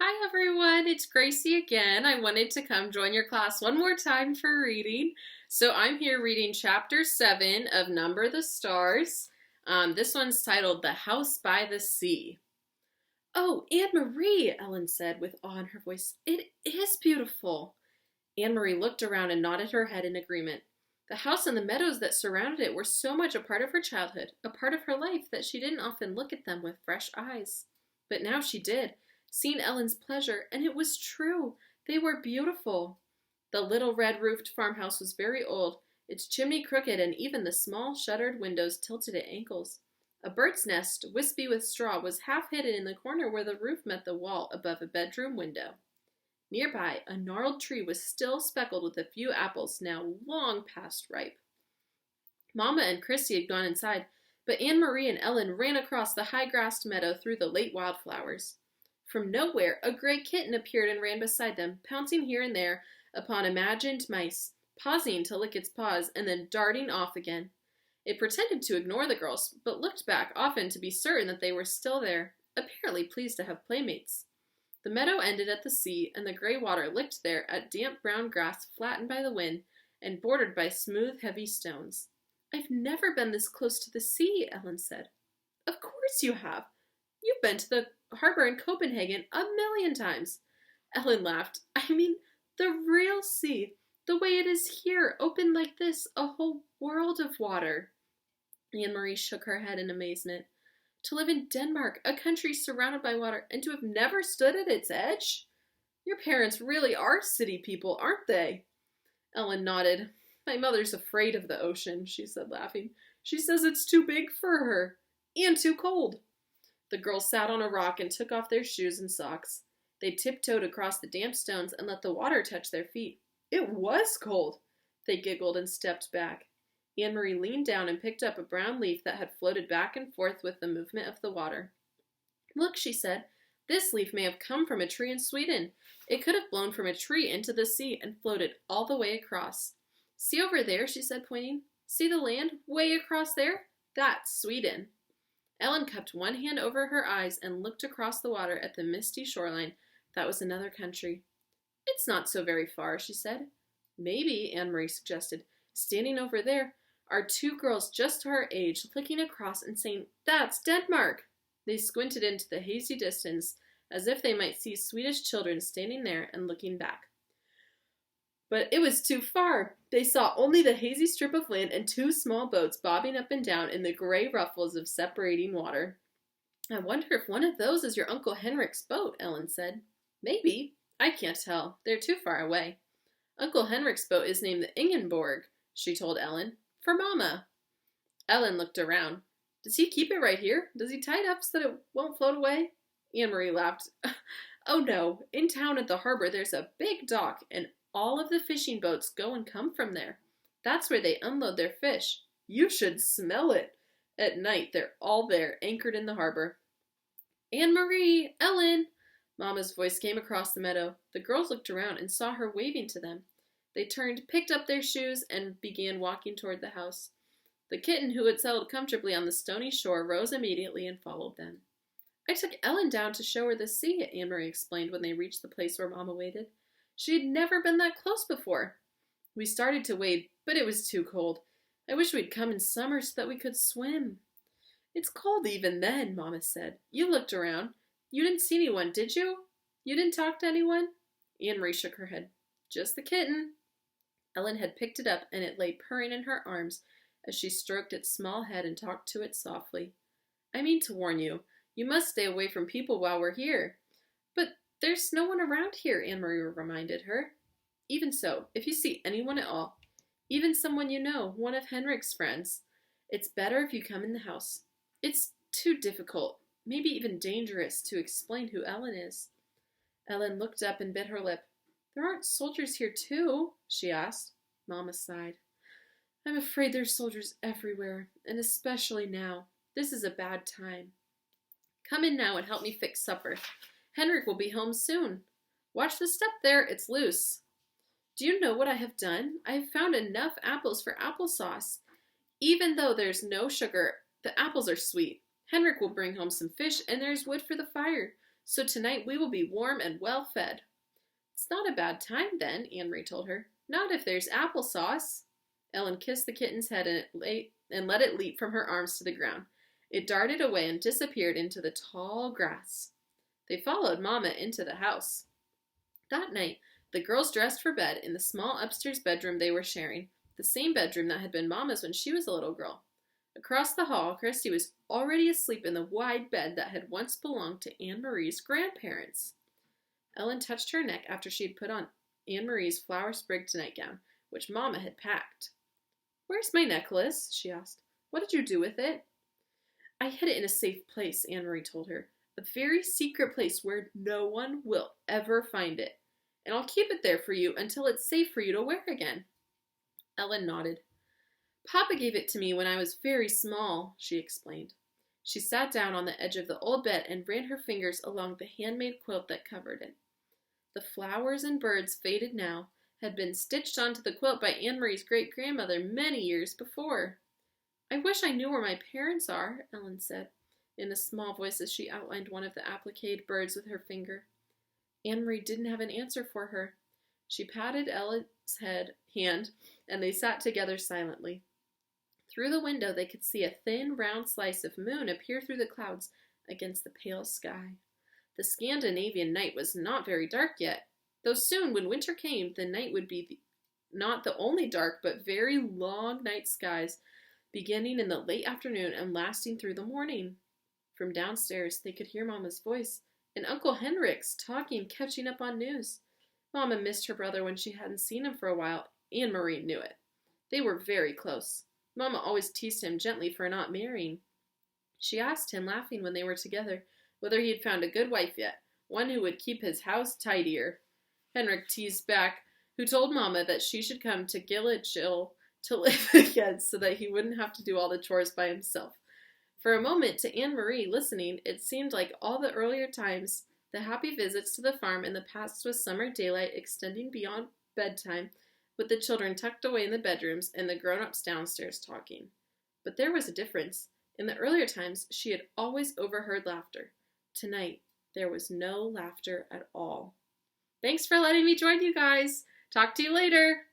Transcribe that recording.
Hi everyone, it's Gracie again. I wanted to come join your class one more time for reading. So I'm here reading chapter 7 of Number the Stars. This one's titled The House by the Sea. Oh, Anne-Marie, Ellen said with awe in her voice. It is beautiful. Anne-Marie looked around and nodded her head in agreement. The house and the meadows that surrounded it were so much a part of her childhood, a part of her life, that she didn't often look at them with fresh eyes. But now she did, seeing Ellen's pleasure, and it was true. They were beautiful. The little red-roofed farmhouse was very old, its chimney crooked, and even the small shuttered windows tilted at angles. A bird's nest, wispy with straw, was half hidden in the corner where the roof met the wall above a bedroom window. Nearby, a gnarled tree was still speckled with a few apples, now long past ripe. Mamma and Christy had gone inside, but Anne-Marie and Ellen ran across the high-grassed meadow through the late wildflowers. From nowhere, a gray kitten appeared and ran beside them, pouncing here and there upon imagined mice, pausing to lick its paws, and then darting off again. It pretended to ignore the girls, but looked back often to be certain that they were still there, apparently pleased to have playmates. The meadow ended at the sea, and the gray water licked there at damp brown grass flattened by the wind and bordered by smooth, heavy stones. I've never been this close to the sea, Ellen said. Of course you have. You've been to the harbor in Copenhagen 1,000,000 times. Ellen laughed. I mean, the real sea, the way it is here, open like this, a whole world of water. Anne-Marie shook her head in amazement. To live in Denmark, a country surrounded by water, and to have never stood at its edge? Your parents really are city people, aren't they? Ellen nodded. My mother's afraid of the ocean, she said, laughing. She says it's too big for her, and too cold. The girls sat on a rock and took off their shoes and socks. They tiptoed across the damp stones and let the water touch their feet. It was cold. They giggled and stepped back. Anne-Marie leaned down and picked up a brown leaf that had floated back and forth with the movement of the water. Look, she said, this leaf may have come from a tree in Sweden. It could have blown from a tree into the sea and floated all the way across. See over there, she said, pointing. See the land way across there? That's Sweden. Ellen cupped one hand over her eyes and looked across the water at the misty shoreline. That was another country. It's not so very far, she said. Maybe, Anne-Marie suggested. Standing over there are two girls just her age, looking across and saying, That's Denmark! They squinted into the hazy distance, as if they might see Swedish children standing there and looking back. But it was too far. They saw only the hazy strip of land and two small boats bobbing up and down in the gray ruffles of separating water. I wonder if one of those is your Uncle Henrik's boat, Ellen said. Maybe. I can't tell. They're too far away. Uncle Henrik's boat is named the Ingeborg, she told Ellen. For Mama. Ellen looked around. Does he keep it right here? Does he tie it up so that it won't float away? Anne-Marie laughed. Oh no, in town at the harbor there's a big dock, and all of the fishing boats go and come from there. That's where they unload their fish. You should smell it. At night they're all there, anchored in the harbor. Anne-Marie! Ellen! Mama's voice came across the meadow. The girls looked around and saw her waving to them. They turned, picked up their shoes, and began walking toward the house. The kitten, who had settled comfortably on the stony shore, rose immediately and followed them. I took Ellen down to show her the sea, Anne-Marie explained when they reached the place where Mama waited. She had never been that close before. We started to wade, but it was too cold. I wish we'd come in summer so that we could swim. It's cold even then, Mama said. You looked around. You didn't see anyone, did you? You didn't talk to anyone? Anne-Marie shook her head. Just the kitten. Ellen had picked it up, and it lay purring in her arms as she stroked its small head and talked to it softly. I mean to warn you, you must stay away from people while we're here. But there's no one around here, Anne-Marie reminded her. Even so, if you see anyone at all, even someone you know, one of Henrik's friends, it's better if you come in the house. It's too difficult, maybe even dangerous, to explain who Ellen is. Ellen looked up and bit her lip. There aren't soldiers here, too? She asked. Mama sighed. I'm afraid there's soldiers everywhere, and especially now. This is a bad time. Come in now and help me fix supper. Henrik will be home soon. Watch the step there, it's loose. Do you know what I have done? I have found enough apples for applesauce. Even though there's no sugar, the apples are sweet. Henrik will bring home some fish, and there's wood for the fire. so tonight we will be warm and well fed. It's not a bad time then, Anne-Marie told her. Not if there's applesauce. Ellen kissed the kitten's head and let it leap from her arms to the ground. It darted away and disappeared into the tall grass. They followed Mama into the house. That night, the girls dressed for bed in the small upstairs bedroom they were sharing, the same bedroom that had been Mama's when she was a little girl. Across the hall, Christy was already asleep in the wide bed that had once belonged to Anne-Marie's grandparents. Ellen touched her neck after she had put on Anne-Marie's flower-sprigged nightgown, which Mama had packed. "Where's my necklace?" she asked. "What did you do with it?" "I hid it in a safe place," Anne-Marie told her. "A very secret place where no one will ever find it. And I'll keep it there for you until it's safe for you to wear again." Ellen nodded. "Papa gave it to me when I was very small," she explained. She sat down on the edge of the old bed and ran her fingers along the handmade quilt that covered it. The flowers and birds, faded now, had been stitched onto the quilt by Anne-Marie's great-grandmother many years before. "I wish I knew where my parents are," Ellen said, in a small voice as she outlined one of the appliqued birds with her finger. Anne-Marie didn't have an answer for her. She patted Ellen's hand, and they sat together silently. Through the window they could see a thin, round slice of moon appear through the clouds against the pale sky. The Scandinavian night was not very dark yet, though soon, when winter came, the night would be not the only dark, but very long night skies, beginning in the late afternoon and lasting through the morning. From downstairs they could hear Mama's voice, and Uncle Henrik's talking, catching up on news. Mama missed her brother when she hadn't seen him for a while. Anne-Marie knew it. They were very close. Mama always teased him gently for not marrying. She asked him, laughing when they were together, whether he had found a good wife yet, one who would keep his house tidier. Henrik teased back, who told Mama that she should come to Gilligill to live again so that he wouldn't have to do all the chores by himself. For a moment, to Anne-Marie, listening, it seemed like all the earlier times, the happy visits to the farm and the past with summer daylight extending beyond bedtime, with the children tucked away in the bedrooms and the grown-ups downstairs talking. But there was a difference. In the earlier times, she had always overheard laughter. Tonight, there was no laughter at all. Thanks for letting me join you guys. Talk to you later.